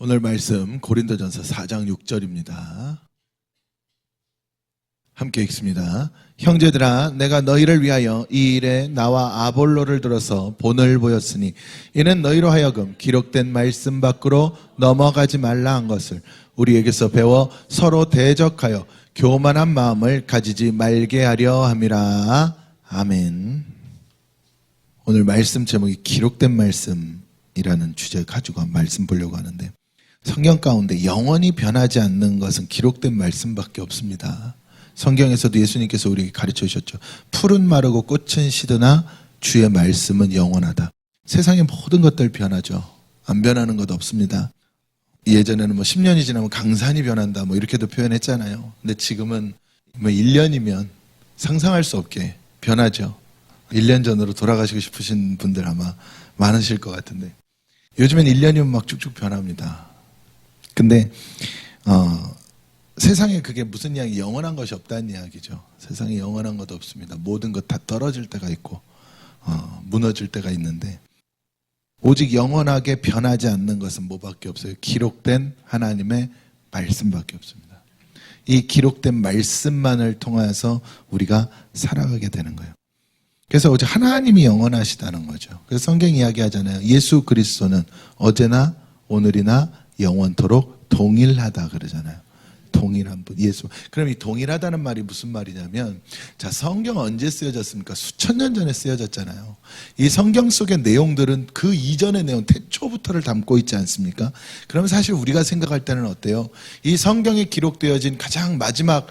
오늘 말씀 고린도전서 4장 6절입니다. 함께 읽습니다. 형제들아, 내가 너희를 위하여 이 일에 나와 아볼로를 들어서 본을 보였으니 이는 너희로 하여금 기록된 말씀 밖으로 넘어가지 말라 한 것을 우리에게서 배워 서로 대적하여 교만한 마음을 가지지 말게 하려 함이라. 아멘. 오늘 말씀 제목이 기록된 말씀이라는 주제 가지고 말씀 보려고 하는데, 성경 가운데 영원히 변하지 않는 것은 기록된 말씀밖에 없습니다. 성경에서도 예수님께서 우리에게 가르쳐 주셨죠. 풀은 마르고 꽃은 시드나 주의 말씀은 영원하다. 세상의 모든 것들 변하죠. 안 변하는 것 없습니다. 예전에는 10년이 지나면 강산이 변한다 이렇게도 표현했잖아요. 근데 지금은 1년이면 상상할 수 없게 변하죠. 1년 전으로 돌아가시고 싶으신 분들 아마 많으실 것 같은데, 요즘엔 1년이면 막 쭉쭉 변합니다. 근데 세상에 그게 무슨 이야기, 영원한 것이 없다는 이야기죠. 세상에 영원한 것 없습니다. 모든 것 다 떨어질 때가 있고 무너질 때가 있는데, 오직 영원하게 변하지 않는 것은 뭐밖에 없어요? 기록된 하나님의 말씀밖에 없습니다. 이 기록된 말씀만을 통해서 우리가 살아가게 되는 거예요. 그래서 오직 하나님이 영원하시다는 거죠. 그래서 성경 이야기하잖아요. 예수 그리스도는 어제나 오늘이나 영원토록 동일하다 그러잖아요. 동일한 분, 예수. 그럼 이 동일하다는 말이 무슨 말이냐면, 자, 성경 언제 쓰여졌습니까? 수천 년 전에 쓰여졌잖아요. 이 성경 속의 내용들은 그 이전의 내용, 태초부터를 담고 있지 않습니까? 그럼 사실 우리가 생각할 때는 어때요? 이 성경에 기록되어진 가장 마지막,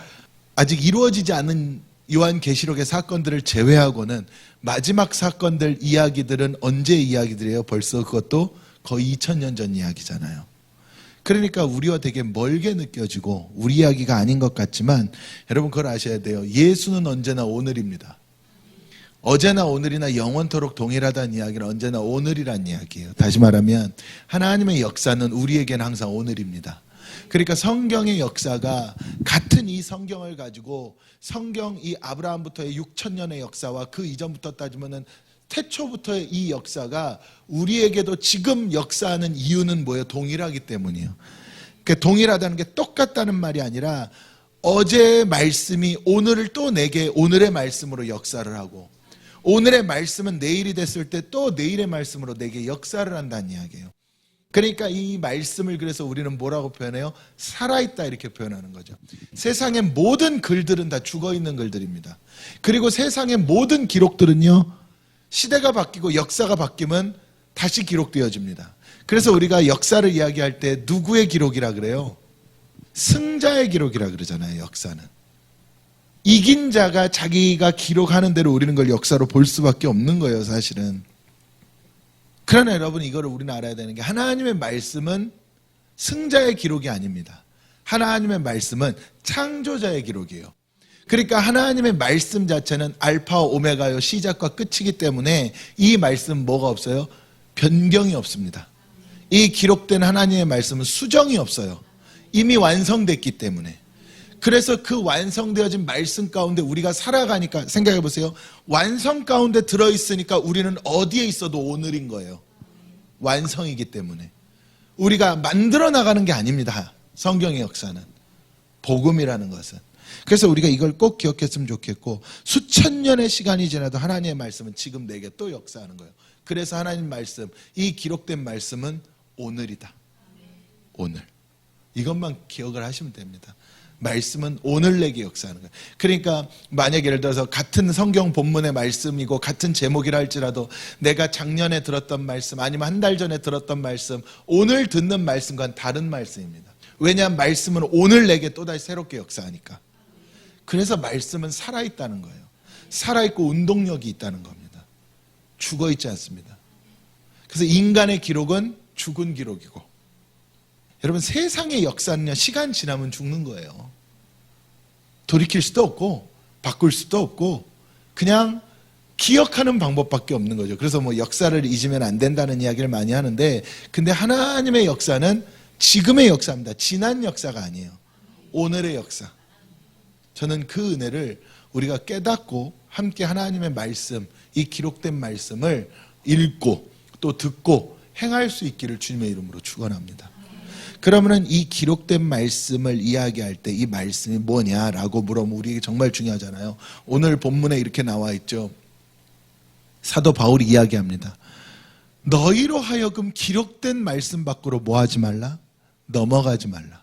아직 이루어지지 않은 요한계시록의 사건들을 제외하고는 마지막 사건들 이야기들은 언제 이야기들이에요? 벌써 그것도 거의 2000년 전 이야기잖아요. 그러니까 우리와 되게 멀게 느껴지고 우리 이야기가 아닌 것 같지만, 여러분 그걸 아셔야 돼요. 예수는 언제나 오늘입니다. 어제나 오늘이나 영원토록 동일하다는 이야기는 언제나 오늘이란 이야기예요. 다시 말하면 하나님의 역사는 우리에게는 항상 오늘입니다. 그러니까 성경의 역사가, 같은 이 성경을 가지고 성경 이 아브라함부터의 6000년의 역사와 그 이전부터 따지면은 태초부터의 이 역사가 우리에게도 지금 역사하는 이유는 뭐예요? 동일하기 때문이에요. 그러니까 동일하다는 게 똑같다는 말이 아니라, 어제의 말씀이 오늘을 또 내게 오늘의 말씀으로 역사를 하고, 오늘의 말씀은 내일이 됐을 때 또 내일의 말씀으로 내게 역사를 한다는 이야기예요. 그러니까 이 말씀을 그래서 우리는 뭐라고 표현해요? 살아있다 이렇게 표현하는 거죠. 세상의 모든 글들은 다 죽어있는 글들입니다. 그리고 세상의 모든 기록들은요, 시대가 바뀌고 역사가 바뀌면 다시 기록되어집니다. 그래서 우리가 역사를 이야기할 때 누구의 기록이라 그래요? 승자의 기록이라 그러잖아요. 역사는 이긴 자가 자기가 기록하는 대로 우리는 걸 역사로 볼 수밖에 없는 거예요, 사실은. 그러나 여러분, 이거를 우리는 알아야 되는 게, 하나님의 말씀은 승자의 기록이 아닙니다. 하나님의 말씀은 창조자의 기록이에요. 그러니까 하나님의 말씀 자체는 알파와 오메가요, 시작과 끝이기 때문에 이 말씀 뭐가 없어요? 변경이 없습니다. 이 기록된 하나님의 말씀은 수정이 없어요. 이미 완성됐기 때문에. 그래서 그 완성되어진 말씀 가운데 우리가 살아가니까, 생각해 보세요. 완성 가운데 들어있으니까 우리는 어디에 있어도 오늘인 거예요. 완성이기 때문에. 우리가 만들어 나가는 게 아닙니다. 성경의 역사는, 복음이라는 것은. 그래서 우리가 이걸 꼭 기억했으면 좋겠고, 수천 년의 시간이 지나도 하나님의 말씀은 지금 내게 또 역사하는 거예요. 그래서 하나님 말씀, 이 기록된 말씀은 오늘이다. 오늘. 이것만 기억을 하시면 됩니다. 말씀은 오늘 내게 역사하는 거예요. 그러니까 만약 예를 들어서 같은 성경 본문의 말씀이고 같은 제목이라 할지라도, 내가 작년에 들었던 말씀 아니면 한 달 전에 들었던 말씀, 오늘 듣는 말씀과는 다른 말씀입니다. 왜냐하면 말씀은 오늘 내게 또다시 새롭게 역사하니까. 그래서 말씀은 살아있다는 거예요. 살아있고 운동력이 있다는 겁니다. 죽어있지 않습니다. 그래서 인간의 기록은 죽은 기록이고, 여러분 세상의 역사는요, 시간 지나면 죽는 거예요. 돌이킬 수도 없고 바꿀 수도 없고 그냥 기억하는 방법밖에 없는 거죠. 그래서 역사를 잊으면 안 된다는 이야기를 많이 하는데, 근데 하나님의 역사는 지금의 역사입니다. 지난 역사가 아니에요. 오늘의 역사. 저는 그 은혜를 우리가 깨닫고 함께 하나님의 말씀, 이 기록된 말씀을 읽고 또 듣고 행할 수 있기를 주님의 이름으로 축원합니다. 그러면은 이 기록된 말씀을 이야기할 때 이 말씀이 뭐냐라고 물어보면 우리에게 정말 중요하잖아요. 오늘 본문에 이렇게 나와 있죠. 사도 바울이 이야기합니다. 너희로 하여금 기록된 말씀 밖으로 뭐 하지 말라? 넘어가지 말라.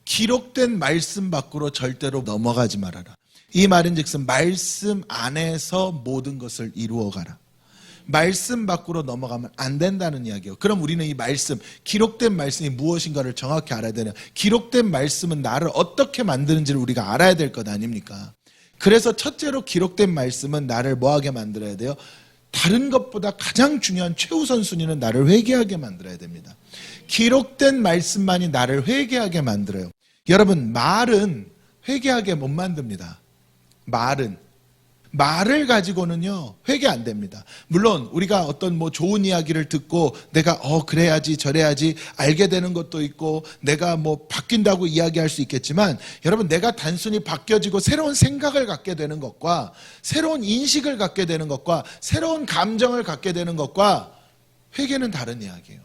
기록된 말씀 밖으로 절대로 넘어가지 말아라. 이 말인즉슨 말씀 안에서 모든 것을 이루어가라. 말씀 밖으로 넘어가면 안 된다는 이야기예요. 그럼 우리는 이 말씀, 기록된 말씀이 무엇인가를 정확히 알아야 되냐. 기록된 말씀은 나를 어떻게 만드는지를 우리가 알아야 될 것 아닙니까? 그래서 첫째로 기록된 말씀은 나를 뭐하게 만들어야 돼요? 다른 것보다 가장 중요한 최우선 순위는 나를 회개하게 만들어야 됩니다. 기록된 말씀만이 나를 회개하게 만들어요. 여러분, 말은 회개하게 못 만듭니다. 말을 가지고는요 회개 안 됩니다. 물론 우리가 어떤 뭐 좋은 이야기를 듣고 내가 그래야지 저래야지 알게 되는 것도 있고 내가 뭐 바뀐다고 이야기할 수 있겠지만, 여러분, 내가 단순히 바뀌어지고 새로운 생각을 갖게 되는 것과 새로운 인식을 갖게 되는 것과 새로운 감정을 갖게 되는 것과 회개는 다른 이야기예요.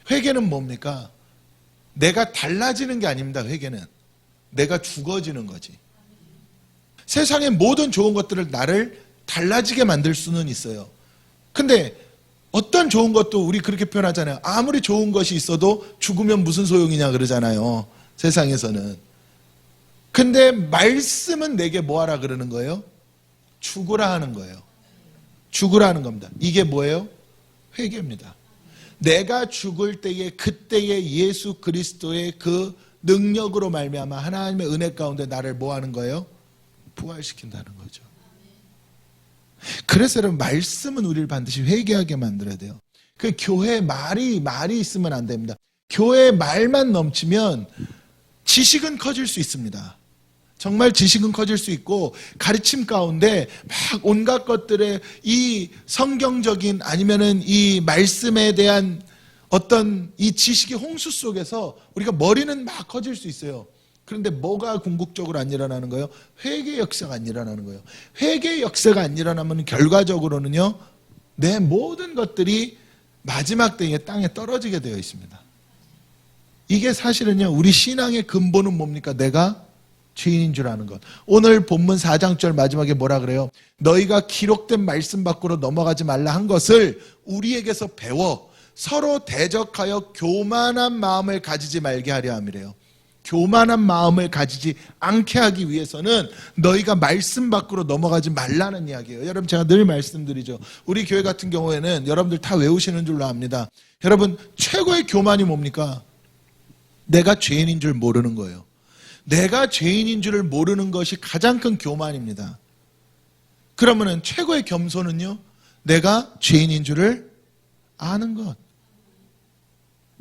회개는 뭡니까? 내가 달라지는 게 아닙니다. 회개는 내가 죽어지는 거지. 세상의 모든 좋은 것들을 나를 달라지게 만들 수는 있어요. 근데 어떤 좋은 것도 우리 그렇게 표현하잖아요. 아무리 좋은 것이 있어도 죽으면 무슨 소용이냐 그러잖아요. 세상에서는. 근데 말씀은 내게 뭐하라 그러는 거예요? 죽으라 하는 거예요. 죽으라 하는 겁니다. 이게 뭐예요? 회개입니다. 내가 죽을 때에 그때의 예수 그리스도의 그 능력으로 말미암아 하나님의 은혜 가운데 나를 뭐 하는 거예요? 부활시킨다는 거죠. 그래서 여러분, 말씀은 우리를 반드시 회개하게 만들어야 돼요. 그 교회 말이 있으면 안 됩니다. 교회 말만 넘치면 지식은 커질 수 있습니다. 정말 지식은 커질 수 있고 가르침 가운데 막 온갖 것들의 이 성경적인 아니면은 이 말씀에 대한 어떤 이 지식의 홍수 속에서 우리가 머리는 막 커질 수 있어요. 그런데 뭐가 궁극적으로 안 일어나는 거예요? 회개의 역사가 안 일어나는 거예요. 회개의 역사가 안 일어나면 결과적으로는요, 내 모든 것들이 마지막 때에 땅에 떨어지게 되어 있습니다. 이게 사실은요, 우리 신앙의 근본은 뭡니까? 내가 죄인인 줄 아는 것. 오늘 본문 4장절 마지막에 뭐라 그래요? 너희가 기록된 말씀 밖으로 넘어가지 말라 한 것을 우리에게서 배워 서로 대적하여 교만한 마음을 가지지 말게 하려 함이래요. 교만한 마음을 가지지 않게 하기 위해서는 너희가 말씀 밖으로 넘어가지 말라는 이야기예요. 여러분, 제가 늘 말씀드리죠. 우리 교회 같은 경우에는 여러분들 다 외우시는 줄로 압니다. 여러분, 최고의 교만이 뭡니까? 내가 죄인인 줄 모르는 거예요. 내가 죄인인 줄을 모르는 것이 가장 큰 교만입니다. 그러면은 최고의 겸손은요, 내가 죄인인 줄을 아는 것.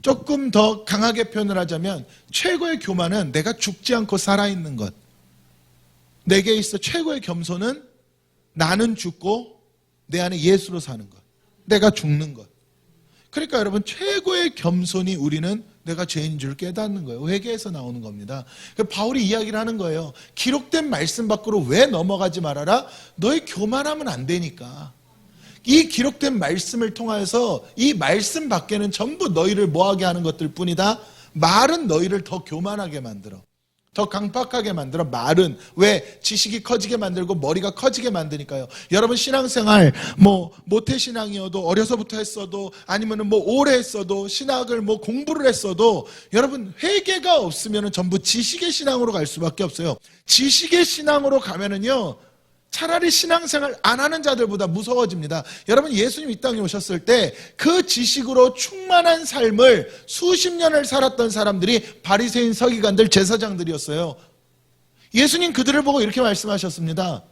조금 더 강하게 표현을 하자면 최고의 교만은 내가 죽지 않고 살아있는 것. 내게 있어 최고의 겸손은 나는 죽고 내 안에 예수로 사는 것. 내가 죽는 것. 그러니까 여러분, 최고의 겸손이 우리는 내가 죄인인 줄 깨닫는 거예요. 회개에서 나오는 겁니다. 바울이 이야기를 하는 거예요. 기록된 말씀 밖으로 왜 넘어가지 말아라? 너희 교만하면 안 되니까. 이 기록된 말씀을 통하여서 이 말씀 밖에는 전부 너희를 뭐하게 하는 것들 뿐이다. 말은 너희를 더 교만하게 만들어. 더 강팍하게 만들어. 말은 왜? 지식이 커지게 만들고 머리가 커지게 만드니까요. 여러분, 신앙생활 뭐 모태신앙이어도 어려서부터 했어도 아니면은 뭐 오래 했어도 신학을 뭐 공부를 했어도 여러분, 회개가 없으면은 전부 지식의 신앙으로 갈 수밖에 없어요. 지식의 신앙으로 가면은요, 차라리 신앙생활 안 하는 자들보다 무서워집니다. 여러분, 예수님 이 땅에 오셨을 때 그 지식으로 충만한 삶을 수십 년을 살았던 사람들이 바리새인, 서기관들, 제사장들이었어요. 예수님 그들을 보고 이렇게 말씀하셨습니다.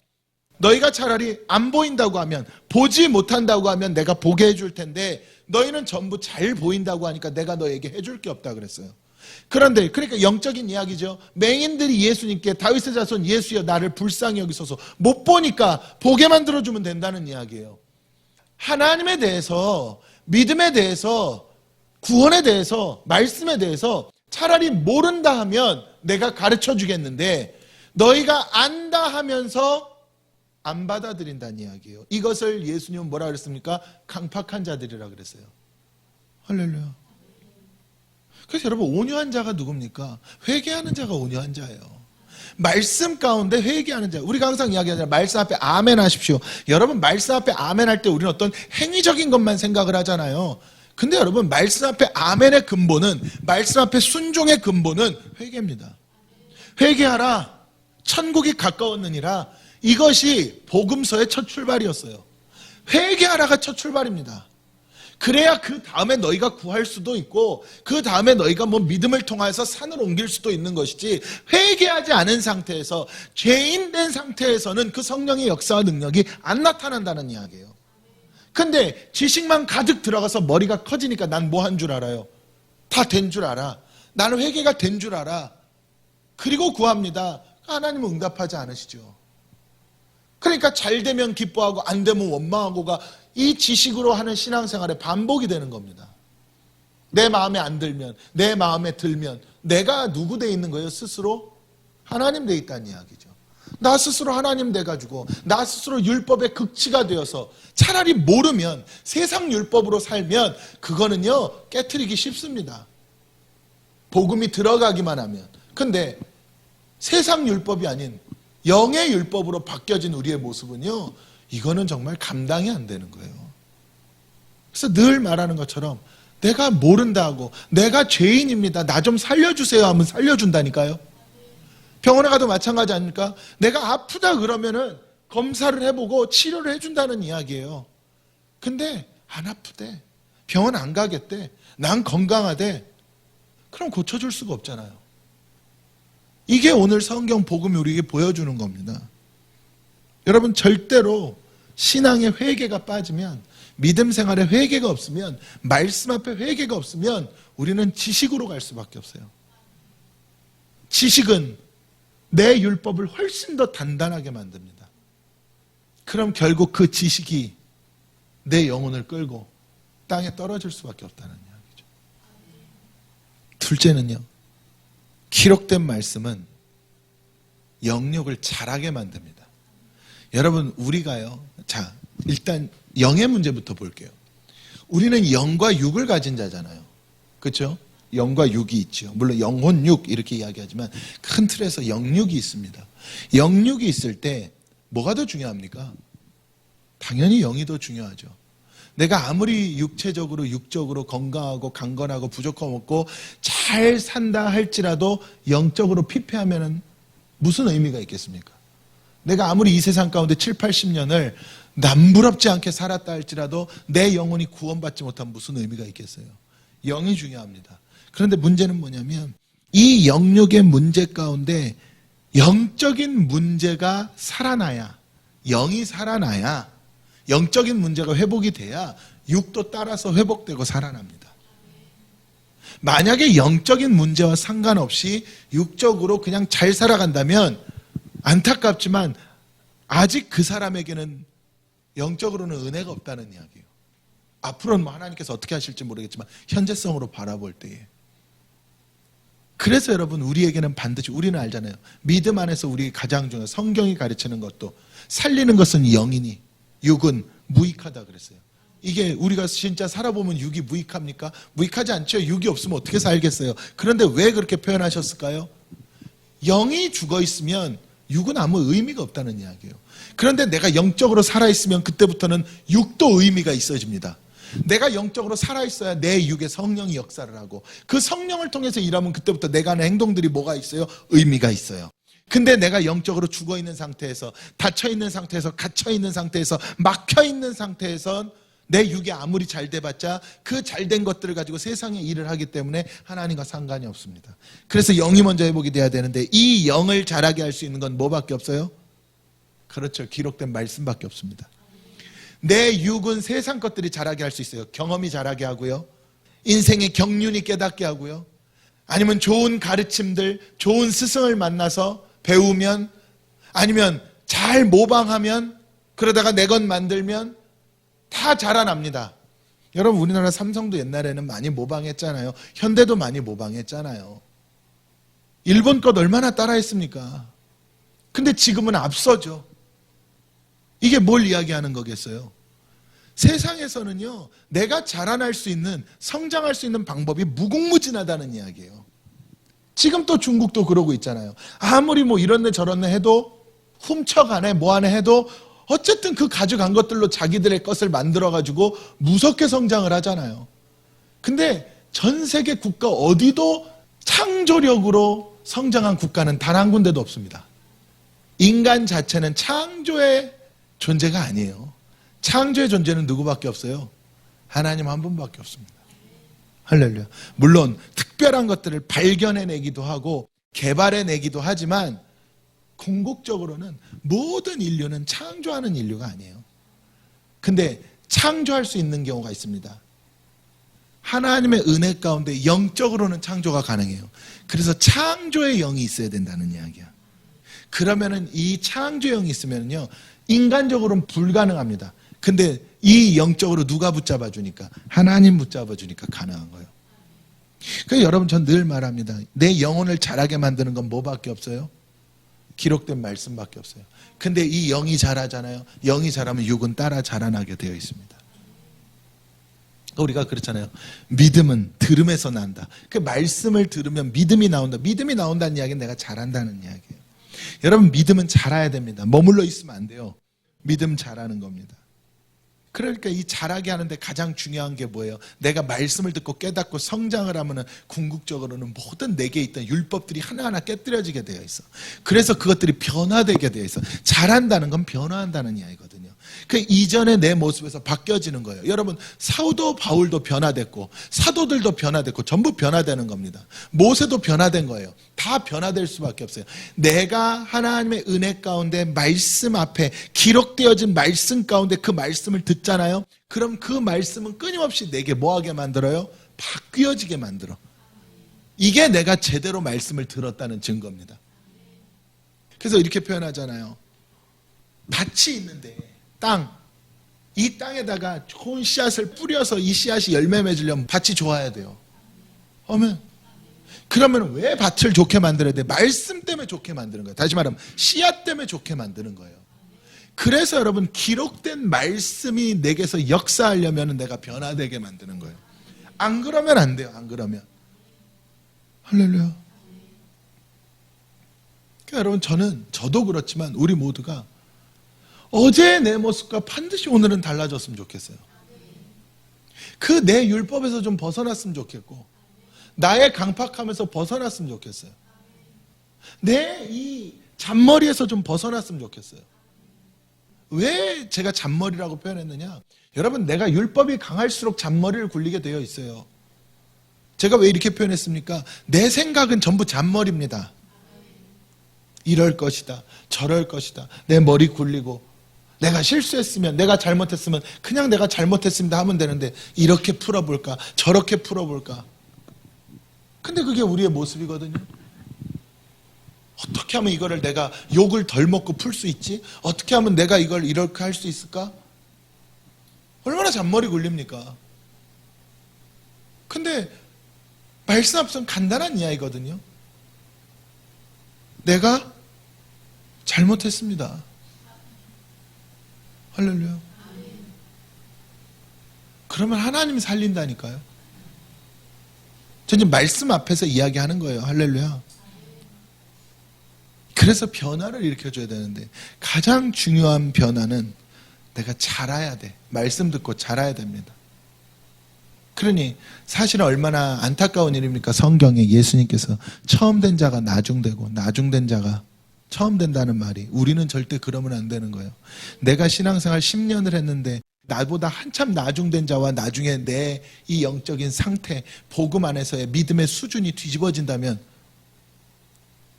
너희가 차라리 안 보인다고 하면, 보지 못한다고 하면 내가 보게 해줄 텐데 너희는 전부 잘 보인다고 하니까 내가 너에게 해줄 게 없다 그랬어요. 그런데 그러니까 영적인 이야기죠. 맹인들이 예수님께 다윗의 자손 예수여 나를 불쌍히 여기소서, 못 보니까 보게 만들어주면 된다는 이야기예요. 하나님에 대해서, 믿음에 대해서, 구원에 대해서, 말씀에 대해서 차라리 모른다 하면 내가 가르쳐 주겠는데 너희가 안다 하면서 안 받아들인다는 이야기예요. 이것을 예수님은 뭐라 그랬습니까? 강팍한 자들이라 그랬어요. 할렐루야. 그래서 여러분, 온유한 자가 누굽니까? 회개하는 자가 온유한 자예요. 말씀 가운데 회개하는 자. 우리가 항상 이야기하잖아요. 말씀 앞에 아멘 하십시오. 여러분, 말씀 앞에 아멘 할 때 우리는 어떤 행위적인 것만 생각을 하잖아요. 근데 여러분, 말씀 앞에 아멘의 근본은, 말씀 앞에 순종의 근본은 회개입니다. 회개하라, 천국이 가까웠느니라. 이것이 복음서의 첫 출발이었어요. 회개하라가 첫 출발입니다. 그래야 그 다음에 너희가 구할 수도 있고, 그 다음에 너희가 뭐 믿음을 통해서 산을 옮길 수도 있는 것이지, 회개하지 않은 상태에서, 죄인 된 상태에서는 그 성령의 역사와 능력이 안 나타난다는 이야기예요. 근데 지식만 가득 들어가서 머리가 커지니까 난 뭐 한 줄 알아요? 다 된 줄 알아. 나는 회개가 된 줄 알아. 그리고 구합니다. 하나님은 응답하지 않으시죠. 그러니까 잘 되면 기뻐하고 안 되면 원망하고가 이 지식으로 하는 신앙생활의 반복이 되는 겁니다. 내 마음에 안 들면, 내 마음에 들면 내가 누구 돼 있는 거예요? 스스로 하나님 돼 있다는 이야기죠. 나 스스로 하나님 돼가지고 나 스스로 율법의 극치가 되어서 차라리 모르면 세상 율법으로 살면 그거는요 깨트리기 쉽습니다. 복음이 들어가기만 하면. 근데 세상 율법이 아닌 영의 율법으로 바뀌어진 우리의 모습은요, 이거는 정말 감당이 안 되는 거예요. 그래서 늘 말하는 것처럼 내가 모른다고, 내가 죄인입니다, 나 좀 살려주세요 하면 살려준다니까요. 병원에 가도 마찬가지 아닙니까? 내가 아프다 그러면은 검사를 해보고 치료를 해준다는 이야기예요. 근데 안 아프대, 병원 안 가겠대, 난 건강하대. 그럼 고쳐줄 수가 없잖아요. 이게 오늘 성경 복음이 우리에게 보여주는 겁니다. 여러분, 절대로 신앙의 회개가 빠지면, 믿음 생활에 회개가 없으면, 말씀 앞에 회개가 없으면 우리는 지식으로 갈 수밖에 없어요. 지식은 내 율법을 훨씬 더 단단하게 만듭니다. 그럼 결국 그 지식이 내 영혼을 끌고 땅에 떨어질 수밖에 없다는 이야기죠. 둘째는요, 기록된 말씀은 영육을 자라게 만듭니다. 여러분, 우리가요, 자, 일단 영의 문제부터 볼게요. 우리는 영과 육을 가진 자잖아요. 그렇죠? 영과 육이 있죠. 물론 영혼육 이렇게 이야기하지만 큰 틀에서 영육이 있습니다. 영육이 있을 때 뭐가 더 중요합니까? 당연히 영이 더 중요하죠. 내가 아무리 육체적으로 육적으로 건강하고 강건하고 부족함 없고 잘 산다 할지라도 영적으로 피폐하면 무슨 의미가 있겠습니까? 내가 아무리 이 세상 가운데 7, 80년을 남부럽지 않게 살았다 할지라도 내 영혼이 구원받지 못하면 무슨 의미가 있겠어요? 영이 중요합니다. 그런데 문제는 뭐냐면 이 영육의 문제 가운데 영적인 문제가 살아나야, 영이 살아나야, 영적인 문제가 회복이 돼야 육도 따라서 회복되고 살아납니다. 만약에 영적인 문제와 상관없이 육적으로 그냥 잘 살아간다면 안타깝지만 아직 그 사람에게는 영적으로는 은혜가 없다는 이야기예요. 앞으로는 뭐 하나님께서 어떻게 하실지 모르겠지만 현재성으로 바라볼 때에. 그래서 여러분, 우리에게는 반드시, 우리는 알잖아요. 믿음 안에서 우리 가장 중요한 성경이 가르치는 것도 살리는 것은 영이니 육은 무익하다 그랬어요. 이게 우리가 진짜 살아보면 육이 무익합니까? 무익하지 않죠. 육이 없으면 어떻게 살겠어요? 그런데 왜 그렇게 표현하셨을까요? 영이 죽어 있으면 육은 아무 의미가 없다는 이야기예요. 그런데 내가 영적으로 살아있으면 그때부터는 육도 의미가 있어집니다. 내가 영적으로 살아있어야 내 육에 성령이 역사를 하고 그 성령을 통해서 일하면 그때부터 내가 하는 행동들이 뭐가 있어요? 의미가 있어요. 근데 내가 영적으로 죽어있는 상태에서, 닫혀있는 상태에서, 갇혀있는 상태에서, 막혀있는 상태에선 내 육이 아무리 잘 돼봤자 그 잘된 것들을 가지고 세상의 일을 하기 때문에 하나님과 상관이 없습니다. 그래서 영이 먼저 회복이 돼야 되는데 이 영을 자라게 할 수 있는 건 뭐밖에 없어요? 그렇죠. 기록된 말씀밖에 없습니다. 내 육은 세상 것들이 자라게 할 수 있어요. 경험이 자라게 하고요, 인생의 경륜이 깨닫게 하고요, 아니면 좋은 가르침들, 좋은 스승을 만나서 배우면, 아니면 잘 모방하면, 그러다가 내 것 만들면 다 자라납니다. 여러분, 우리나라 삼성도 옛날에는 많이 모방했잖아요. 현대도 많이 모방했잖아요. 일본 것 얼마나 따라했습니까? 근데 지금은 앞서죠. 이게 뭘 이야기하는 거겠어요? 세상에서는요, 내가 자라날 수 있는, 성장할 수 있는 방법이 무궁무진하다는 이야기예요. 지금 또 중국도 그러고 있잖아요. 아무리 뭐 이런 데 저런 데 해도, 훔쳐가네 뭐 하네 해도 어쨌든 그 가져간 것들로 자기들의 것을 만들어가지고 무섭게 성장을 하잖아요. 근데 전 세계 국가 어디도 창조력으로 성장한 국가는 단 한 군데도 없습니다. 인간 자체는 창조의 존재가 아니에요. 창조의 존재는 누구밖에 없어요? 하나님 한 분밖에 없습니다. 할렐루야. 물론 특별한 것들을 발견해내기도 하고 개발해내기도 하지만 궁극적으로는 모든 인류는 창조하는 인류가 아니에요. 근데 창조할 수 있는 경우가 있습니다. 하나님의 은혜 가운데 영적으로는 창조가 가능해요. 그래서 창조의 영이 있어야 된다는 이야기야. 그러면은 이 창조의 영이 있으면요, 인간적으로는 불가능합니다. 근데 이 영적으로 누가 붙잡아 주니까? 하나님 붙잡아 주니까 가능한 거예요. 그래서 여러분, 전 늘 말합니다. 내 영혼을 자라게 만드는 건 뭐밖에 없어요? 기록된 말씀밖에 없어요. 근데 이 영이 자라잖아요. 영이 자라면 육은 따라 자라나게 되어 있습니다. 우리가 그렇잖아요. 믿음은 들음에서 난다. 그 말씀을 들으면 믿음이 나온다. 믿음이 나온다는 이야기는 내가 잘한다는 이야기예요. 여러분, 믿음은 자라야 됩니다. 머물러 있으면 안 돼요. 믿음 자라는 겁니다. 그러니까 이 자라게 하는데 가장 중요한 게 뭐예요? 내가 말씀을 듣고 깨닫고 성장을 하면은 궁극적으로는 모든 내게 있던 율법들이 하나하나 깨뜨려지게 되어 있어. 그래서 그것들이 변화되게 되어 있어. 자란다는 건 변화한다는 이야기거든요. 그 이전의 내 모습에서 바뀌어지는 거예요. 여러분, 사도 바울도 변화됐고 사도들도 변화됐고 전부 변화되는 겁니다. 모세도 변화된 거예요. 다 변화될 수밖에 없어요. 내가 하나님의 은혜 가운데 말씀 앞에 기록되어진 말씀 가운데 그 말씀을 듣잖아요. 그럼 그 말씀은 끊임없이 내게 뭐하게 만들어요? 바뀌어지게 만들어. 이게 내가 제대로 말씀을 들었다는 증거입니다. 그래서 이렇게 표현하잖아요. 밭이 있는데 이 땅에다가 좋은 씨앗을 뿌려서 이 씨앗이 열매 맺으려면 밭이 좋아야 돼요. 그러면 왜 밭을 좋게 만들어야 돼? 말씀 때문에 좋게 만드는 거예요. 다시 말하면 씨앗 때문에 좋게 만드는 거예요. 그래서 여러분, 기록된 말씀이 내게서 역사하려면 내가 변화되게 만드는 거예요. 안 그러면 안 돼요. 안 그러면. 할렐루야. 그러니까 여러분, 저도 그렇지만 우리 모두가 어제의 내 모습과 반드시 오늘은 달라졌으면 좋겠어요. 그 내 율법에서 좀 벗어났으면 좋겠고, 나의 강팍함에서 벗어났으면 좋겠어요. 내 이 잔머리에서 좀 벗어났으면 좋겠어요. 왜 제가 잔머리라고 표현했느냐? 여러분, 내가 율법이 강할수록 잔머리를 굴리게 되어 있어요. 제가 왜 이렇게 표현했습니까? 내 생각은 전부 잔머리입니다. 이럴 것이다, 저럴 것이다, 내 머리 굴리고, 내가 실수했으면, 내가 잘못했으면 그냥 내가 잘못했습니다 하면 되는데 이렇게 풀어볼까, 저렇게 풀어볼까. 근데 그게 우리의 모습이거든요. 어떻게 하면 이거를 내가 욕을 덜 먹고 풀 수 있지? 어떻게 하면 내가 이걸 이렇게 할 수 있을까? 얼마나 잔머리 굴립니까? 근데 말씀 앞선 간단한 이야기거든요. 내가 잘못했습니다. 할렐루야. 그러면 하나님이 살린다니까요. 저 지금 말씀 앞에서 이야기하는 거예요. 할렐루야. 그래서 변화를 일으켜줘야 되는데 가장 중요한 변화는 내가 자라야 돼. 말씀 듣고 자라야 됩니다. 그러니 사실은 얼마나 안타까운 일입니까? 성경에 예수님께서 처음 된 자가 나중되고 나중된 자가 처음 된다는 말이. 우리는 절대 그러면 안 되는 거예요. 내가 신앙생활 10년을 했는데 나보다 한참 나중된 자와 나중에 내 이 영적인 상태, 복음 안에서의 믿음의 수준이 뒤집어진다면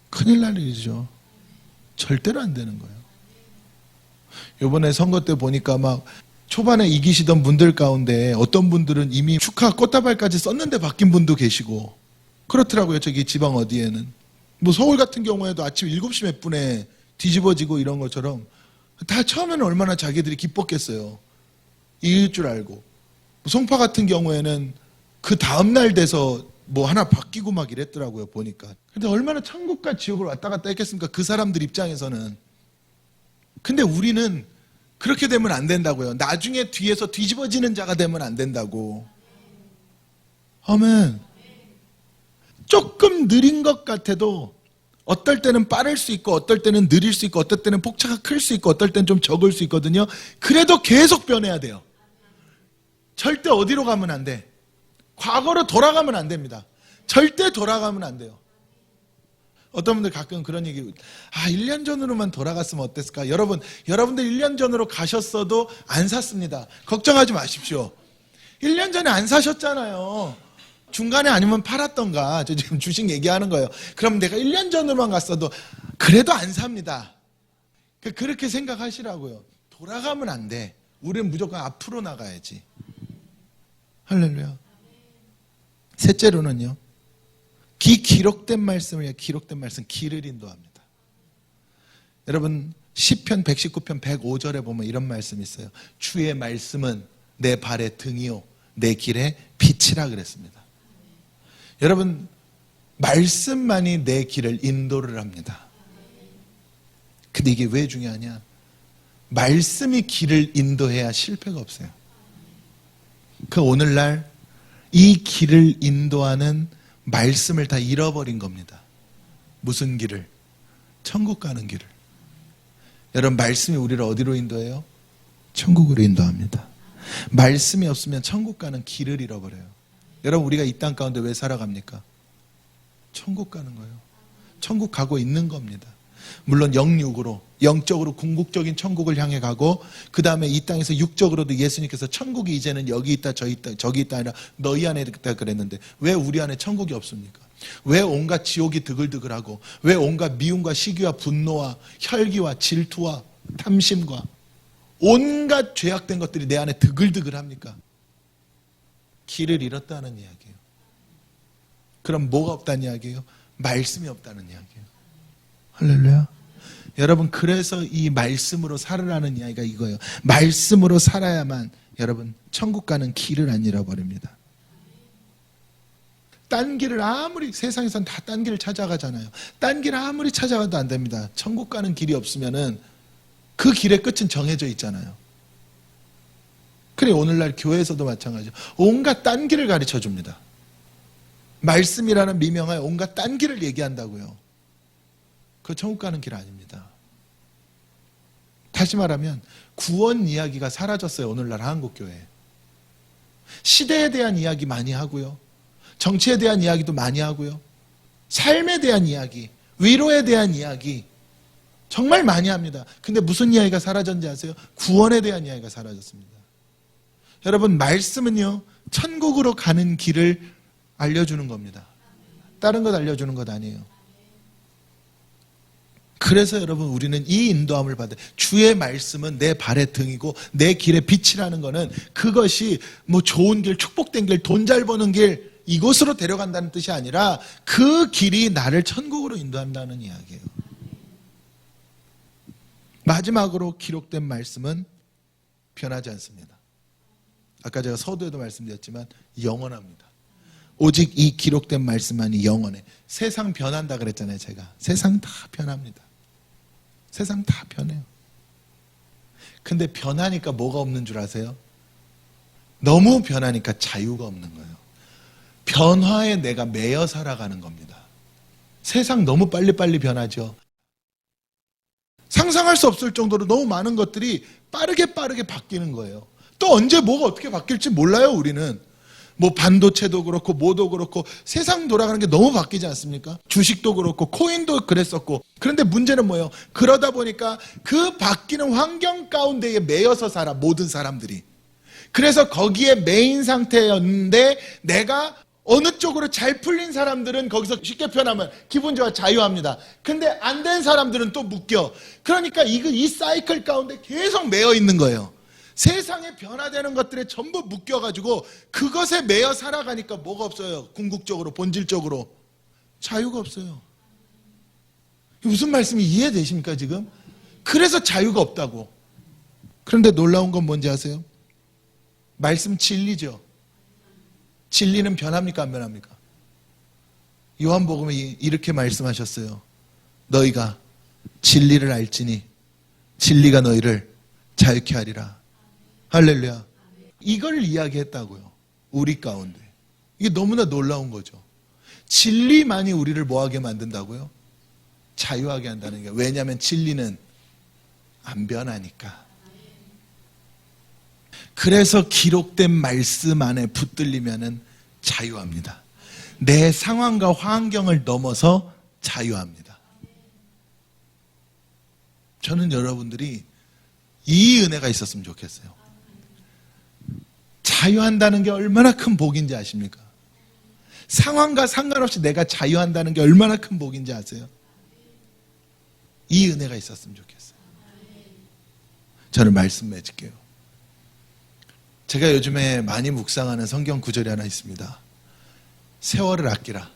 큰일 날 일이죠. 절대로 안 되는 거예요. 이번에 선거 때 보니까 막 초반에 이기시던 분들 가운데 어떤 분들은 이미 축하 꽃다발까지 썼는데 바뀐 분도 계시고 그렇더라고요. 저기 지방 어디에는. 뭐 서울 같은 경우에도 아침 7시 몇 분에 뒤집어지고 이런 것처럼 다 처음에는 얼마나 자기들이 기뻤겠어요. 이길 줄 알고. 송파 같은 경우에는 그 다음날 돼서 뭐 하나 바뀌고 막 이랬더라고요. 보니까. 근데 얼마나 천국과 지옥을 왔다 갔다 했겠습니까? 그 사람들 입장에서는. 근데 우리는 그렇게 되면 안 된다고요. 나중에 뒤에서 뒤집어지는 자가 되면 안 된다고. 아멘. 조금 느린 것 같아도 어떨 때는 빠를 수 있고 어떨 때는 느릴 수 있고 어떨 때는 폭차가 클 수 있고 어떨 때는 좀 적을 수 있거든요. 그래도 계속 변해야 돼요. 절대 어디로 가면 안 돼. 과거로 돌아가면 안 됩니다. 절대 돌아가면 안 돼요. 어떤 분들 가끔 그런 얘기, 1년 전으로만 돌아갔으면 어땠을까? 여러분들 1년 전으로 가셨어도 안 샀습니다. 걱정하지 마십시오. 1년 전에 안 사셨잖아요. 중간에 아니면 팔았던가. 저 지금 주식 얘기하는 거예요. 그럼 내가 1년 전으로만 갔어도 그래도 안 삽니다. 그렇게 생각하시라고요. 돌아가면 안 돼. 우리는 무조건 앞으로 나가야지. 할렐루야. 셋째로는요. 기록된 말씀을, 기록된 말씀, 길을 인도합니다. 여러분 시편 119편 105절에 보면 이런 말씀이 있어요. 주의 말씀은 내 발의 등이요 내 길의 빛이라 그랬습니다. 여러분 말씀만이 내 길을 인도를 합니다. 근데 이게 왜 중요하냐? 말씀이 길을 인도해야 실패가 없어요. 오늘날 이 길을 인도하는 말씀을 다 잃어버린 겁니다. 무슨 길을? 천국 가는 길을. 여러분 말씀이 우리를 어디로 인도해요? 천국으로 인도합니다. 말씀이 없으면 천국 가는 길을 잃어버려요. 여러분 우리가 이 땅 가운데 왜 살아갑니까? 천국 가는 거예요. 천국 가고 있는 겁니다. 물론 영적으로 궁극적인 천국을 향해 가고 그 다음에 이 땅에서 육적으로도 예수님께서 천국이 이제는 여기 있다 저기 있다 아니라 너희 안에 있다 그랬는데 왜 우리 안에 천국이 없습니까? 왜 온갖 지옥이 드글드글하고 왜 온갖 미움과 시기와 분노와 혈기와 질투와 탐심과 온갖 죄악된 것들이 내 안에 드글드글합니까? 길을 잃었다는 이야기예요. 그럼 뭐가 없다는 이야기예요? 말씀이 없다는 이야기예요. 할렐루야. 여러분 그래서 이 말씀으로 살으라는 이야기가 이거예요. 말씀으로 살아야만 여러분 천국 가는 길을 안 잃어버립니다. 딴 길을 아무리 세상에선 다 딴 길을 찾아가잖아요. 딴 길을 아무리 찾아가도 안 됩니다. 천국 가는 길이 없으면은 그 길의 끝은 정해져 있잖아요. 그래 오늘날 교회에서도 마찬가지죠. 온갖 딴 길을 가르쳐 줍니다. 말씀이라는 미명하에 온갖 딴 길을 얘기한다고요. 그거 천국 가는 길 아닙니다. 다시 말하면 구원 이야기가 사라졌어요. 오늘날 한국교회. 시대에 대한 이야기 많이 하고요. 정치에 대한 이야기도 많이 하고요. 삶에 대한 이야기, 위로에 대한 이야기 정말 많이 합니다. 근데 무슨 이야기가 사라졌는지 아세요? 구원에 대한 이야기가 사라졌습니다. 여러분 말씀은요 천국으로 가는 길을 알려주는 겁니다. 다른 것 알려주는 것 아니에요. 그래서 여러분 우리는 이 인도함을 받아요. 주의 말씀은 내 발의 등이고 내 길의 빛이라는 거는 그것이 뭐 좋은 길, 축복된 길, 돈 잘 버는 길 이곳으로 데려간다는 뜻이 아니라 그 길이 나를 천국으로 인도한다는 이야기예요. 마지막으로 기록된 말씀은 변하지 않습니다. 아까 제가 서두에도 말씀드렸지만 영원합니다. 오직 이 기록된 말씀만이 영원해. 세상 변한다 그랬잖아요. 제가 세상 다 변합니다. 세상 다 변해요. 근데 변하니까 뭐가 없는 줄 아세요? 너무 변하니까 자유가 없는 거예요. 변화에 내가 매여 살아가는 겁니다. 세상 너무 빨리빨리 변하죠. 상상할 수 없을 정도로 너무 많은 것들이 빠르게 바뀌는 거예요. 또 언제 뭐가 어떻게 바뀔지 몰라요. 우리는 뭐 반도체도 그렇고 뭐도 그렇고 세상 돌아가는 게 너무 바뀌지 않습니까? 주식도 그렇고 코인도 그랬었고. 그런데 문제는 뭐예요? 그러다 보니까 그 바뀌는 환경 가운데에 매여서 살아 모든 사람들이. 그래서 거기에 매인 상태였는데 내가 어느 쪽으로 잘 풀린 사람들은 거기서 쉽게 표현하면 기분 좋아 자유합니다. 근데 안 된 사람들은 또 묶여. 그러니까 이 사이클 가운데 계속 매여 있는 거예요. 세상에 변화되는 것들에 전부 묶여가지고 그것에 매여 살아가니까 뭐가 없어요. 궁극적으로 본질적으로 자유가 없어요. 무슨 말씀이 이해되십니까 지금? 그래서 자유가 없다고. 그런데 놀라운 건 뭔지 아세요? 말씀 진리죠. 진리는 변합니까 안 변합니까? 요한복음에 이렇게 말씀하셨어요. 너희가 진리를 알지니 진리가 너희를 자유케 하리라. 할렐루야. 이걸 이야기했다고요. 우리 가운데. 이게 너무나 놀라운 거죠. 진리만이 우리를 뭐하게 만든다고요? 자유하게 한다는 게. 왜냐하면 진리는 안 변하니까. 그래서 기록된 말씀 안에 붙들리면은 자유합니다. 내 상황과 환경을 넘어서 자유합니다. 저는 여러분들이 이 은혜가 있었으면 좋겠어요. 자유한다는 게 얼마나 큰 복인지 아십니까? 상황과 상관없이 내가 자유한다는 게 얼마나 큰 복인지 아세요? 이 은혜가 있었으면 좋겠어요. 저는 말씀 맺을게요. 제가 요즘에 많이 묵상하는 성경 구절이 하나 있습니다. 세월을 아끼라.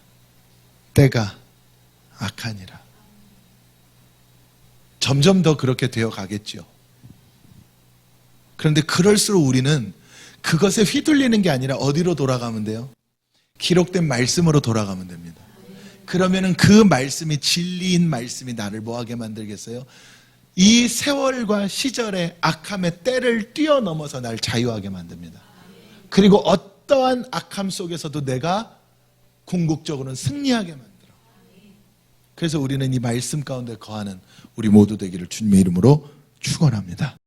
때가 악하니라. 점점 더 그렇게 되어 가겠죠. 그런데 그럴수록 우리는 그것에 휘둘리는 게 아니라 어디로 돌아가면 돼요? 기록된 말씀으로 돌아가면 됩니다. 그러면은 그 말씀이 진리인 말씀이 나를 뭐하게 만들겠어요? 이 세월과 시절의 악함의 때를 뛰어넘어서 날 자유하게 만듭니다. 그리고 어떠한 악함 속에서도 내가 궁극적으로는 승리하게 만들어. 그래서 우리는 이 말씀 가운데 거하는 우리 모두 되기를 주님의 이름으로 축원합니다.